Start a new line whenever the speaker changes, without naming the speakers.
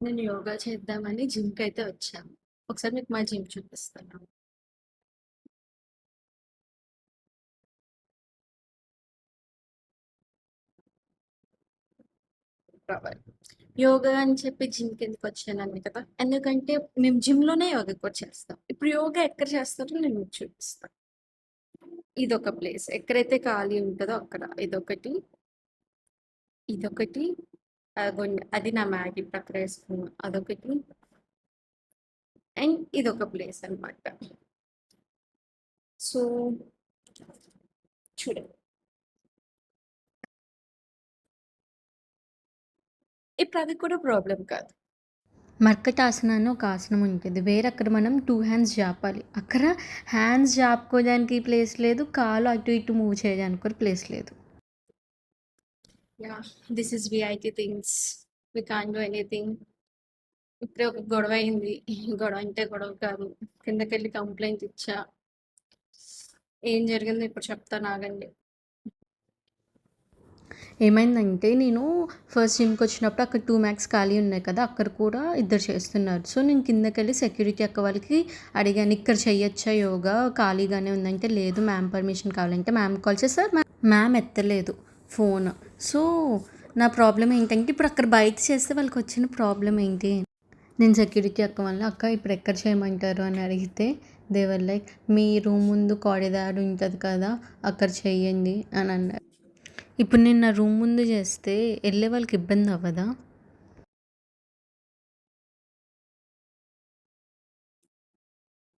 నేను యోగా చేద్దామని జిమ్‌కైతే వచ్చాను. ఒకసారి మీకు మా జిమ్ చూపిస్తాను. రావాలి. యోగా అని చెప్పి జిమ్‌కెందుకొచ్చానని కదా! ఎందుకంటే మేము జిమ్‌లోనే యోగా కూడా చేస్తాం. ఇప్పుడు యోగా ఎక్కడ చేస్తారో నేను మీకు చూపిస్తా. ఇదొక ప్లేస్. ఎక్కడైతే ఖాళీ ఉంటదో అక్కడ. ఇదొకటి, ఇదొకటి అగోండి అది నా మ్యాట్ ఇప్పుడు అక్కడ ఏసుకున్నా. అదొకటి అండ్ ఇదొక ప్లేస్ అన్నమాట. సో, చూడండి. ఇప్పుడు అది కూడా ప్రాబ్లమ్ కాదు.
మర్కటాసన అని ఒక ఆసనం ఉంటుంది. వేరక్కడ మనం 2 హ్యాండ్స్ జాపాలి. అక్కడ హ్యాండ్స్ జాపుకోవడానికి ప్లేస్ లేదు. కాలు అటు ఇటు మూవ్ చేయడానికి కూడా ప్లేస్ లేదు.
Yeah! This is VIT things. We can't do anything. ఇప్పుడే ఒక గొడవ అయింది. గొడవ అంటే గొడవ కాదు. కిందకెళ్ళి కంప్లెయింట్ ఇచ్చా. ఏం జరిగిందో ఇప్పుడు చెప్తాను ఆగండి.
ఏమైందంటే నేను ఫస్ట్ జిమ్‌కొచ్చినప్పుడు అక్కడ 2 మ్యాట్స్ ఖాళీ ఉన్నాయి కదా! అక్కడ కూడా ఇద్దరు చేస్తున్నారు. సో, నేను కిందకెళ్ళి సెక్యూరిటీ అక్క వాళ్ళకి అడిగాను. ఇక్కడ చెయ్యొచ్చా యోగా? ఖాళీగానే ఉందంటే, లేదు మ్యామ్ పర్మిషన్ కావాలంటే మ్యామ్‌కి కాల్ చేస్తే మ్యామ్ ఎత్తలేదు ఫోను. సో, నా ప్రాబ్లమ్ ఏంటంటే ఇప్పుడు అక్కడ బయట చేస్తే వాళ్ళకొచ్చిన ప్రాబ్లమ్ ఏంటి? నేను సెక్యూరిటీ అక్క వాళ్ళని, "అక్క ఇప్పుడు ఎక్కడ చేయమంటారు?" అని అడిగితే they were like, "me room ముందు కారిడార్ ఉంటది కదా! అక్కడ చెయ్యండి" అని అన్నారు. ఇప్పుడు నేను నా రూమ్ ముందు చేస్తే ఎళ్ళే వాళ్ళకి ఇబ్బంది అవ్వదా?